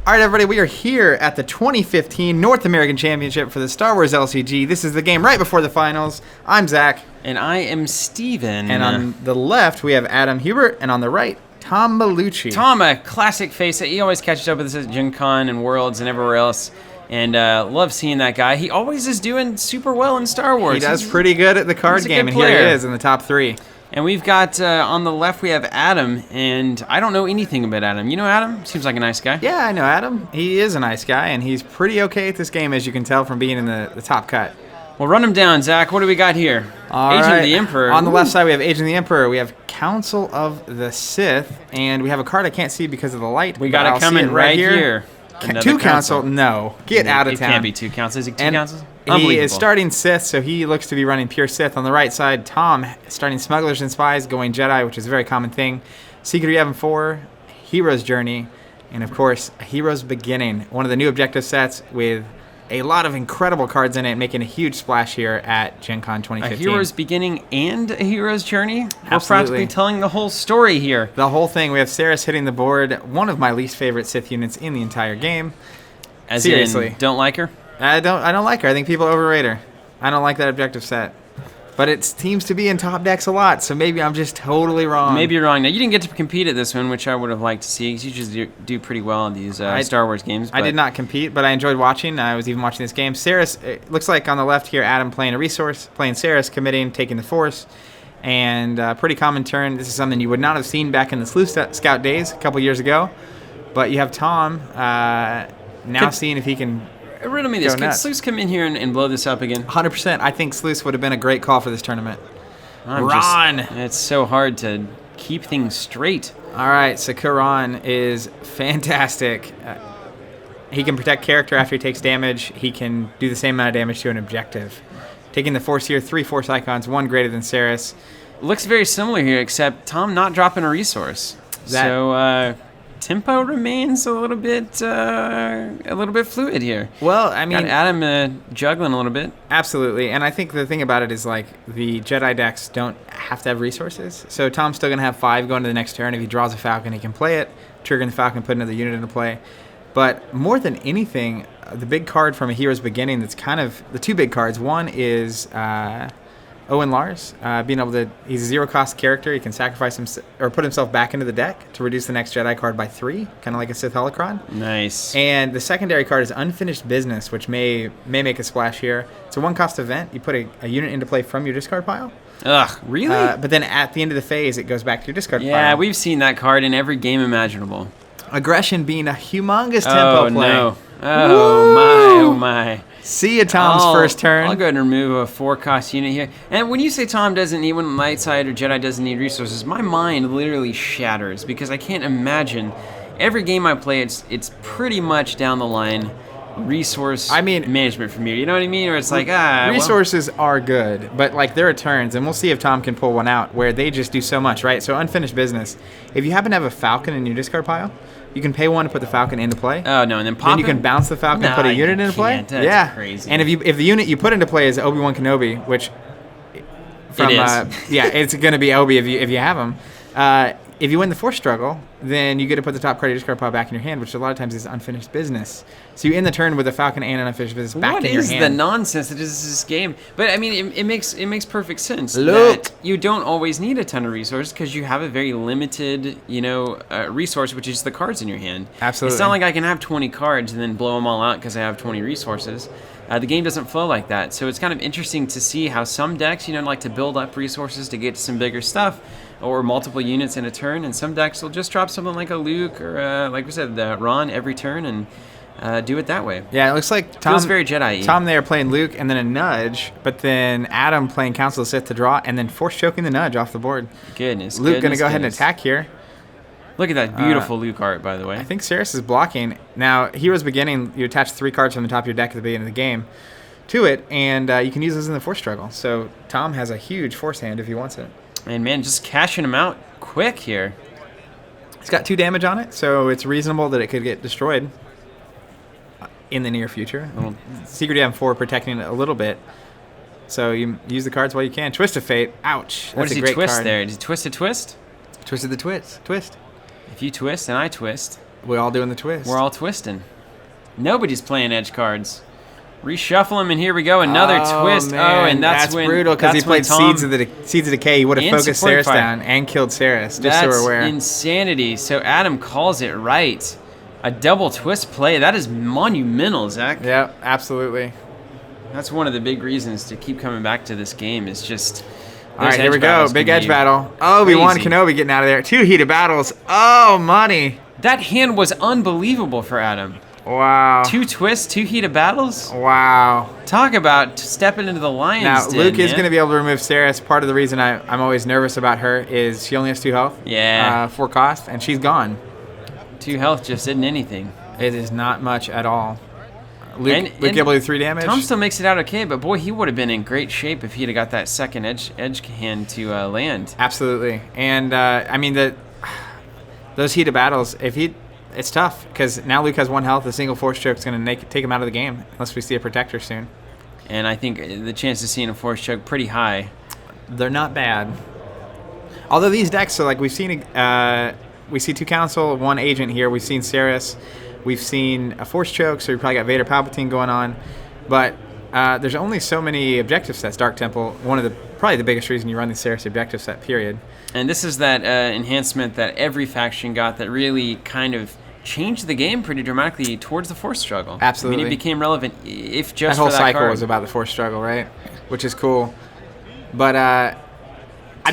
All right, everybody, we are here at the 2015 North American Championship for the Star Wars LCG. This is the game right before the finals. I'm Zach. And I am Steven. And on the left, we have Adam Hubert, and on the right, Tom Melucci. Tom, a classic face. He always catches up with us at GenCon and Worlds and everywhere else. And love seeing that guy. He always is doing super well in Star Wars. He does pretty good at the card game, and here he is in the top 3. And we've got, on the left, we have Adam, and I don't know anything about Adam. You know Adam? Seems like a nice guy. Yeah, I know Adam. He is a nice guy, and he's pretty okay at this game, as you can tell from being in the top cut. Well, run him down, Zach. What do we got here? Agent of the Emperor. On the left side, we have Agent of the Emperor. We have Council of the Sith, and we have a card I can't see because of the light. We got it coming right here. Two council? No. Get out of town. It can't be 2 councils. Is it 2 councils? He is starting Sith, so he looks to be running pure Sith. On the right side, Tom starting Smugglers and Spies, going Jedi, which is a very common thing. Secret Yavin 4, Hero's Journey, and of course, A Hero's Beginning. One of the new objective sets with a lot of incredible cards in it, making a huge splash here at GenCon 2015. A Hero's Beginning and A Hero's Journey? Absolutely. We're practically telling the whole story here. The whole thing. We have Saris hitting the board, one of my least favorite Sith units in the entire game. As Seriously. in, don't like her? I don't like her. I think people overrate her. I don't like that objective set. But it seems to be in top decks a lot, so maybe I'm just totally wrong. Maybe you're wrong. Now, you didn't get to compete at this one, which I would have liked to see, because you just do pretty well in these Star Wars games. I did not compete, but I enjoyed watching. I was even watching this game. Saris, it looks like on the left here, Adam playing a resource, playing Saris, committing, taking the Force, and pretty common turn. This is something you would not have seen back in the Sleuth Scout days a couple years ago. But you have Tom now seeing if he can riddle me this. Could Sleuths come in here and blow this up again? 100%. I think Sleuths would have been a great call for this tournament. It's so hard to keep things straight. All right, so Kuran is fantastic. He can protect character after he takes damage. He can do the same amount of damage to an objective. Taking the Force here, 3 Force icons, 1 greater than Saris. Looks very similar here, except Tom not dropping a resource. Tempo remains a little bit fluid here. Well, I mean, got Adam juggling a little bit. Absolutely, and I think the thing about it is like the Jedi decks don't have to have resources. So Tom's still gonna have 5 going to the next turn. If he draws a Falcon, he can play it, triggering the Falcon, put another unit into play. But more than anything, the big card from A Hero's Beginning that's kind of the 2 big cards. One is Owen Lars, being able to, he's a 0-cost character. He can sacrifice him or put himself back into the deck to reduce the next Jedi card by 3, kind of like a Sith Holocron. Nice. And the secondary card is Unfinished Business, which may make a splash here. It's a 1-cost event. You put a unit into play from your discard pile. Ugh, really? But then at the end of the phase, it goes back to your discard pile. Yeah, we've seen that card in every game imaginable. Aggression being a humongous tempo play. No. Oh my. See you, Tom's first turn. I'll go ahead and remove a 4-cost unit here. And when you say Tom doesn't need, when Light Side or Jedi doesn't need resources, my mind literally shatters because I can't imagine. Every game I play, it's pretty much down the line resource management from you. You know what I mean? Or it's like, resources are good, but like there are turns, and we'll see if Tom can pull one out where they just do so much, right? So Unfinished Business. If you happen to have a Falcon in your discard pile, you can pay 1 to put the Falcon into play. Oh no, and then pop. Then you can bounce the Falcon and put a unit into play. That's crazy. And if the unit you put into play is Obi-Wan Kenobi, which from it's going to be Obi if you have him. If you win the Force struggle, then you get to put the top card of your discard pile back in your hand, which a lot of times is Unfinished Business. So you end the turn with a Falcon and an Unfinished Business back in your hand. What is the nonsense that is this game? But I mean, it makes perfect sense that you don't always need a ton of resources because you have a very limited, resource, which is the cards in your hand. Absolutely. It's not like I can have 20 cards and then blow them all out because I have 20 resources. The game doesn't flow like that. So it's kind of interesting to see how some decks, like to build up resources to get to some bigger stuff or multiple units in a turn, and some decks will just drop something like a Luke or, like we said, Ron every turn and do it that way. Yeah, it looks like Feels very Jedi-y. Tom there playing Luke and then a nudge, but then Adam playing Council of Sith to draw and then Force choking the nudge off the board. Goodness. Luke going to go ahead and attack here. Look at that beautiful Luke art, by the way. I think Saris is blocking. Now, Hero's Beginning, you attach 3 cards from the top of your deck at the beginning of the game to it, and you can use those in the Force struggle. So Tom has a huge Force hand if he wants it. And man, just cashing him out quick here. It's got 2 damage on it, so it's reasonable that it could get destroyed in the near future. Secret Yavin 4 protecting it a little bit. So you use the cards while you can. Twist of Fate. Ouch. What does he twist there? Did he twist a twist? Twisted the twist. Twist. If you twist and I twist. We're all doing the twist. We're all twisting. Nobody's playing edge cards. Reshuffle them, and here we go. Another twist. Man, Oh, and that's when brutal because he played Tom, Seeds of Decay. He would have and focused Support Saris Fire. down and killed Saris. Just That's so we're aware. insanity. So Adam calls it right. A double twist play. That is monumental, Zach. Yep, absolutely. That's one of the big reasons to keep coming back to this game is just. All right, here we go. Big edge battle. Oh, we won. Kenobi getting out of there. 2 heated battles. Oh, money. That hand was unbelievable for Adam. Wow. 2 twists, 2 heated battles. Wow. Talk about stepping into the lion's Now, den, Luke is man. going to be able to remove Saris. Part of the reason I'm always nervous about her is she only has 2 health. Yeah. 4 cost, and she's gone. 2 health just isn't anything. It is not much at all. Luke And able to do 3 damage. Tom still makes it out okay, but boy, he would have been in great shape if he'd have got that second edge hand to land. Absolutely. And, I mean, those heated battles, it's tough because now Luke has 1 health. A single force choke is going to take him out of the game unless we see a protector soon. And I think the chance of seeing a force choke pretty high. They're not bad. Although these decks, so like we see 2 council, 1 agent here. We've seen Saris. We've seen a force choke, so we probably got Vader Palpatine going on. But there's only so many objective sets. Dark Temple, probably the biggest reason you run the Saris objective set, period. And this is that enhancement that every faction got that really kind of changed the game pretty dramatically towards the force struggle. Absolutely. I mean, it became relevant if just that whole for that cycle card. was about the force struggle, right? Which is cool. But I'd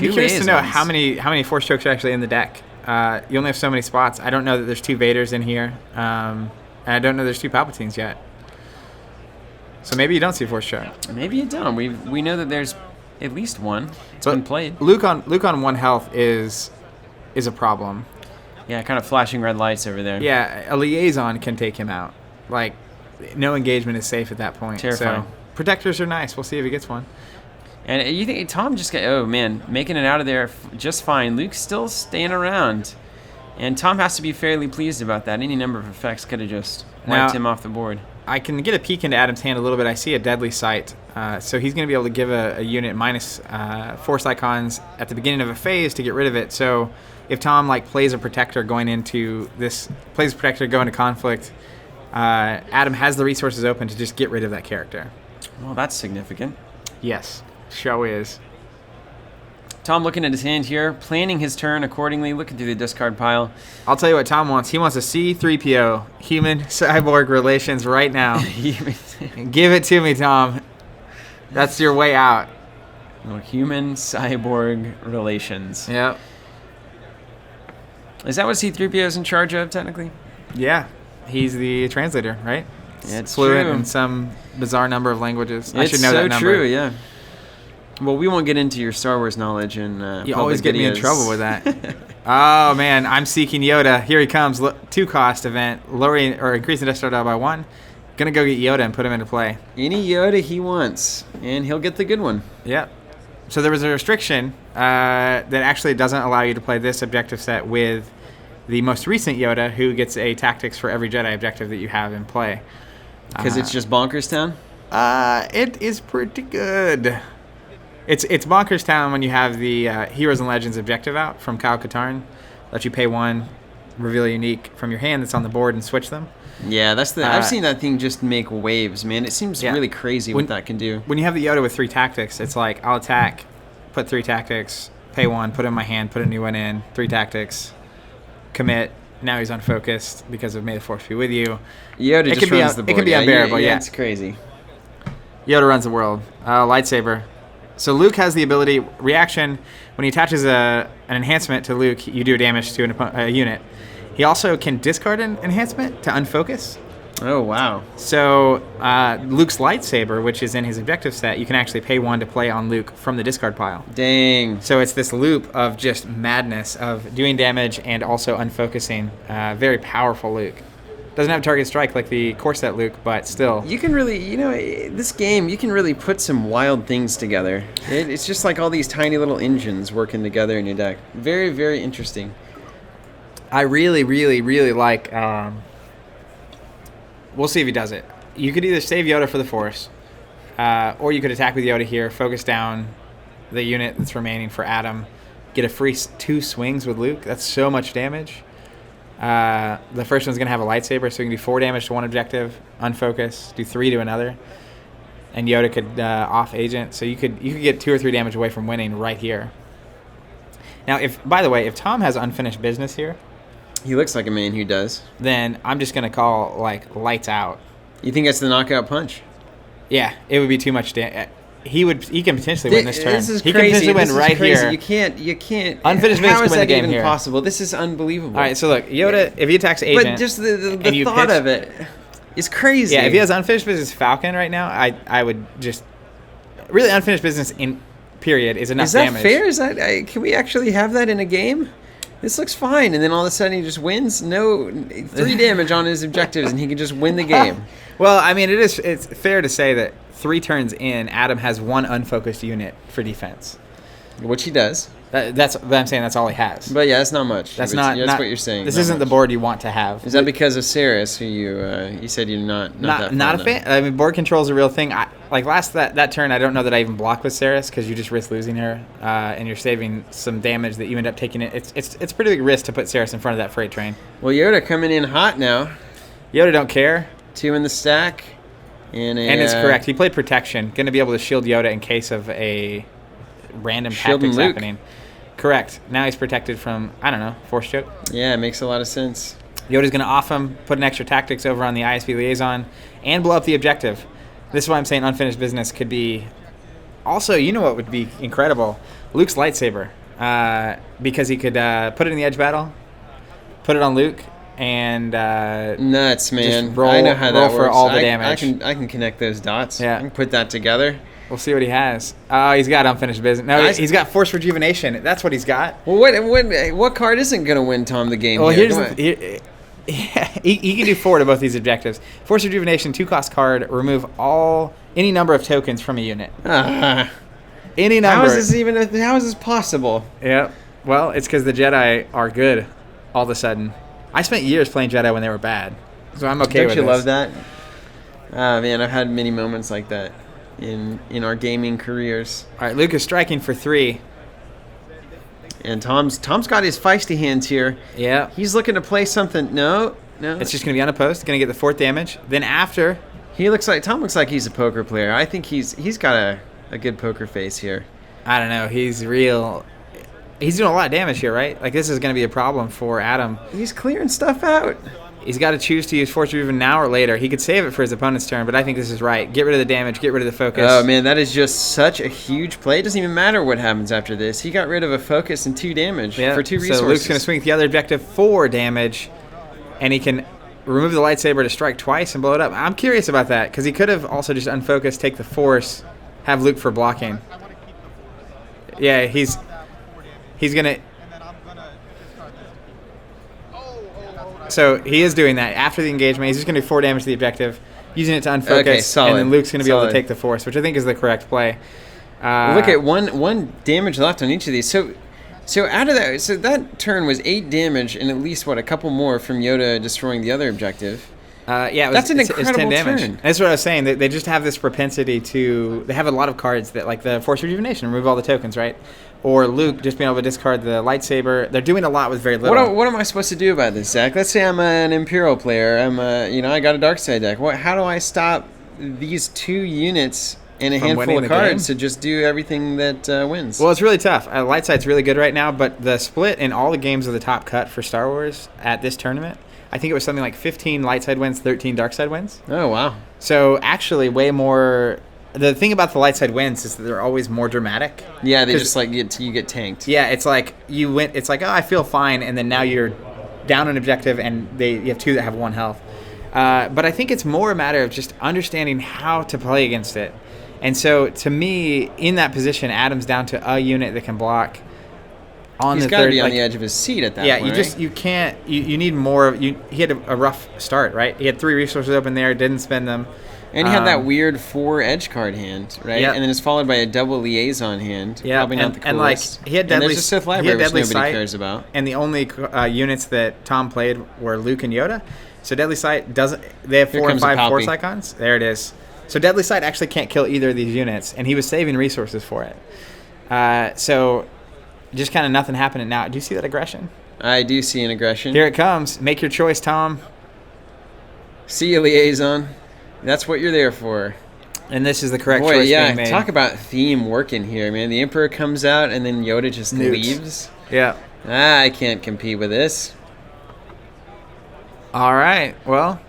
be 2 curious to know liaisons. how many force chokes are actually in the deck. You only have so many spots. I don't know that there's 2 Vaders in here. And I don't know there's 2 Palpatines yet. So maybe you don't see force choke. Maybe you don't. We know that there's at least one. It's been played. Luke on 1 health is a problem. Yeah, kind of flashing red lights over there. Yeah, a liaison can take him out. Like, no engagement is safe at that point. Terrifying. So protectors are nice. We'll see if he gets one. And you think Tom just got, oh man, making it out of there just fine. Luke's still staying around. And Tom has to be fairly pleased about that. Any number of effects could have just wiped him off the board. I can get a peek into Adam's hand a little bit. I see a Deadly Sight. So he's going to be able to give a unit minus force icons at the beginning of a phase to get rid of it. So if Tom plays a protector going into conflict, Adam has the resources open to just get rid of that character. Well, that's significant. Yes, show is. Tom looking at his hand here, planning his turn accordingly, looking through the discard pile. I'll tell you what Tom wants. He wants a C-3PO, human-cyborg relations right now. Give it to me, Tom. That's your way out. Well, human-cyborg relations. Yep. Is that what C-3PO is in charge of, technically? Yeah. He's the translator, right? It's fluent true. in some bizarre number of languages. I should It's know so that number. true, yeah. Well, we won't get into your Star Wars knowledge and You always get me in videos. trouble with that. Oh, man. I'm seeking Yoda. Here he comes. 2-cost event. Lowering or increasing Death Star die by 1. Gonna go get Yoda and put him into play. Any Yoda he wants, and he'll get the good one. Yep. So there was a restriction that actually doesn't allow you to play this objective set with the most recent Yoda, who gets a tactics for every Jedi objective that you have in play. Because it's just Bonkers Town? It is pretty good. It's Bonkers Town when you have the Heroes and Legends objective out from Kyle Katarn. Let you pay 1, reveal a unique from your hand that's on the board, and switch them. Yeah, that's the. I've seen that thing just make waves, man. It seems really crazy what that can do. When you have the Yoda with 3 tactics, it's like, I'll attack, put 3 tactics, pay 1, put it in my hand, put a new one in, 3 tactics, commit. Now he's unfocused because of May the Force be with you. Yoda just runs the board. It can be unbearable, yeah. It's crazy. Yoda runs the world. Lightsaber. So Luke has the ability, reaction, when he attaches an enhancement to Luke, you do damage to a unit. He also can discard an enhancement to unfocus. Oh, wow. So Luke's lightsaber, which is in his objective set, you can actually pay 1 to play on Luke from the discard pile. Dang. So it's this loop of just madness of doing damage and also unfocusing. Very powerful Luke. Doesn't have target strike like the core set Luke, but still. You can really, this game, you can really put some wild things together. It's just like all these tiny little engines working together in your deck. Very, very interesting. I really, really, really like... we'll see if he does it. You could either save Yoda for the Force, or you could attack with Yoda here, focus down the unit that's remaining for Adam, get a free 2 swings with Luke. That's so much damage. The first one's going to have a lightsaber, so you can do 4 damage to one objective, unfocus, do 3 to another. And Yoda could off agent, so you could get 2 or 3 damage away from winning right here. Now, by the way, if Tom has unfinished business here, He looks like a man who does. then I'm just going to call, like, lights out. You think that's the knockout punch? Yeah, it would be too much damage. He can potentially win this turn. This is he crazy. can potentially win This is right crazy. here. You can't. Unfinished business How can is win the that game even here. possible? This is unbelievable. All right, so look, Yoda, if he attacks agent, But just and the you thought pitch- of it is crazy. yeah, if he has unfinished business Falcon right now, I would just really unfinished business in period is enough Is that damage. fair? Is that can we actually have that in a game? This looks fine, and then all of a sudden he just wins. No, 3 damage on his objectives, and he can just win the game. Well, I mean, it's fair to say that 3 turns in, Adam has 1 unfocused unit for defense. Which he does. That's what I'm saying. That's all he has. But yeah, that's not much. That's That's not what you're saying. This not isn't the much. board you want to have. Is that because of Saris, who you said you're not that Not a fond of? fan. I mean, board control is a real thing. That turn, I don't know that I even block with Saris because you just risk losing her, and you're saving some damage that you end up taking it. It's a pretty big risk to put Saris in front of that freight train. Well, Yoda coming in hot now. Yoda don't care, 2 in the stack. And it's correct. He played protection, going to be able to shield Yoda in case of a random Shielding tactics Luke. happening. Correct. Now he's protected from, I don't know, force choke. Yeah, it makes a lot of sense. Yoda's going to off him, put an extra tactics over on the ISB liaison, and blow up the objective. This is why I'm saying unfinished business could be... Also, you know what would be incredible? Luke's lightsaber. Because he could put it in the edge battle, put it on Luke, and... Nuts, man. Just roll- I know how roll that for works. all the I damage. can connect those dots. Yeah. I can put that together. we'll see what he has. Oh, he's got unfinished business. No, Nice. he's got force rejuvenation. That's what he's got. Well, what card isn't going to win Tom the game Well, here? here's Come on. he can do 4 to both these objectives. Force rejuvenation, 2-cost card, remove any number of tokens from a unit. Ah. Any number. How is this possible? Yeah. Well, it's because the Jedi are good all of a sudden. I spent years playing Jedi when they were bad, so I'm okay Don't with you this. love that? Ah, man, I've had many moments like that in our gaming careers. All right, Luke is striking for 3. And Tom's got his feisty hands here. Yeah. He's looking to play something. No. It's just going to be unopposed. Going to get the 4th damage. Then after, Tom looks like he's a poker player. I think he's got a good poker face here. I don't know. He's doing a lot of damage here, right? Like, this is going to be a problem for Adam. He's clearing stuff out. He's got to choose to use Force Rejuven now or later. He could save it for his opponent's turn, but I think this is right. Get rid of the damage. Get rid of the focus. Oh, man, that is just such a huge play. It doesn't even matter what happens after this. He got rid of a focus and 2 damage for 2 resources. So Luke's going to swing at the other objective 4 damage, and he can remove the lightsaber to strike twice and blow it up. I'm curious about that, because he could have also just unfocused, take the Force, have Luke for blocking. Yeah, he's going to... So he is doing that. After the engagement, he's just going to do 4 damage to the objective, using it to unfocus, Okay, solid. and then Luke's going to be able to Solid. take the Force, which I think is the correct play. Look at one damage left on each of these. So out of that, that turn was 8 damage and at least a couple more from Yoda destroying the other objective. Yeah, That's an it's 10 incredible damage. turn. That's what I was saying. They just have this propensity to... They have a lot of cards that, like the Force Rejuvenation, remove all the tokens, right? Or Luke just being able to discard the lightsaber. They're doing a lot with very little. What am I supposed to do about this, Zach? Let's say I'm an Imperial player. I got a dark side deck. How do I stop these 2 units and a From handful winning of the cards game? to just do everything that wins? Well, it's really tough. Light side's really good right now, but the split in all the games of the top cut for Star Wars at this tournament, I think it was something like 15 light side wins, 13 dark side wins. Oh, wow. So actually way more... The thing about the light side wins is that they're always more dramatic. Yeah, they just you get tanked. Yeah, it's like you win. It's like, oh, I feel fine, and then now you're down an objective, and you have 2 that have 1 health. But I think it's more a matter of just understanding how to play against it. And so, to me, in that position, Adam's down to a unit that can block. He's got to be on the edge of his seat at that point. Yeah, you can't. You need more. He had a rough start, right? He had 3 resources open there, didn't spend them. And he had that weird 4 edge card hand, right? Yep. And then it's followed by a double liaison hand. Yeah, Probably not the coolest. and like he had deadly. And there's a Sith library which nobody cares about. And the only units that Tom played were Luke and Yoda. So Deadly Sight doesn't. They have Here 4 and comes a 5 Force Palpy. icons. There it is. So Deadly Sight actually can't kill either of these units, and he was saving resources for it. So just kind of nothing happening now. Do you see that aggression? I do see an aggression. Here it comes. Make your choice, Tom. See you, liaison. That's what you're there for. And this is the correct Boy, choice yeah, being made. talk about theme working here, man. The Emperor comes out and then Yoda just Newts. leaves. Yeah. I can't compete with this. All right. Well,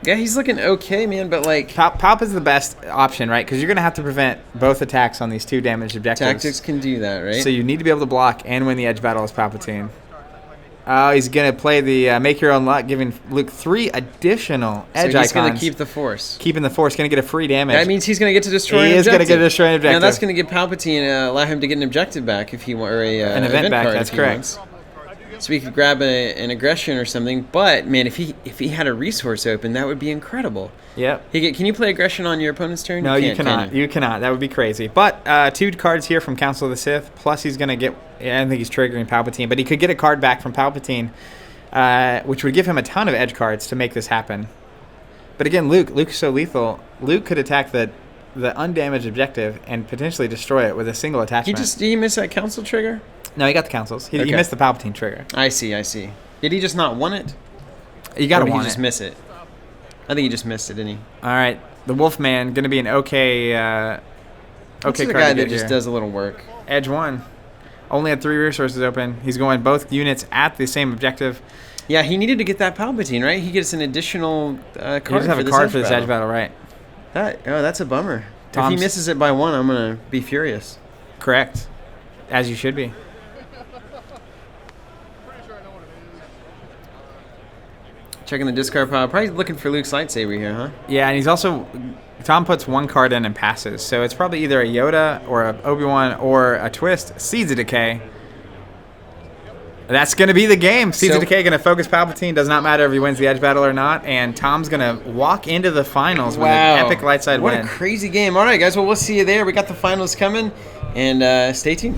Yeah, he's looking okay, man, but like Palp is the best option, right? Because you're going to have to prevent both attacks on these 2 damaged objectives. tactics can do that, right? So you need to be able to block and win the edge battle as Palpatine. He's going to play the make your own luck, giving Luke 3 additional edge so he's icons. going to keep the Force. Keeping the Force, going to get a free damage. That means he's going to get to destroy an He is objective. going to get to destroy an objective. Now that's going to give Palpatine, allow him to get an objective back if he wants, or an event back, card that's if he correct. wants. So we could grab an aggression or something. But man, if he had a resource open, that would be incredible. Yep. Can you play aggression on your opponent's turn? No, you can't, cannot. can you? You cannot. That would be crazy. But 2 cards here from Council of the Sith. Plus, he's going to get. I don't think he's triggering Palpatine, but he could get a card back from Palpatine, which would give him a ton of edge cards to make this happen. But again, Luke's so lethal. Luke could attack the undamaged objective and potentially destroy it with a single attachment. Did he miss that council trigger? No, he got the councils. He Okay. missed the Palpatine trigger. I see. Did he just not want it? You got Or to did want he just it. miss it? I think he just missed it, didn't he? All right, the Wolfman going to be an okay. This Okay, is a card guy to that get just here. does a little work. Edge 1. Only had 3 resources open. He's going both units at the same objective. Yeah, he needed to get that Palpatine, right? He gets an additional card. He doesn't have a card for this edge battle, right? That's a bummer. If Tom's- he misses it by 1, I'm gonna be furious. Correct. As you should be. Checking the discard pile. Probably looking for Luke's lightsaber here, huh? Yeah, and he's also... Tom puts 1 card in and passes, so it's probably either a Yoda or a Obi-Wan or a twist. Seeds of Decay. That's going to be the game. Seeds of Decay going to focus Palpatine. Does not matter if he wins the edge battle or not. And Tom's going to walk into the finals with an epic light side what win. a crazy game. All right, guys. Well, we'll see you there. We got the finals coming. And stay tuned.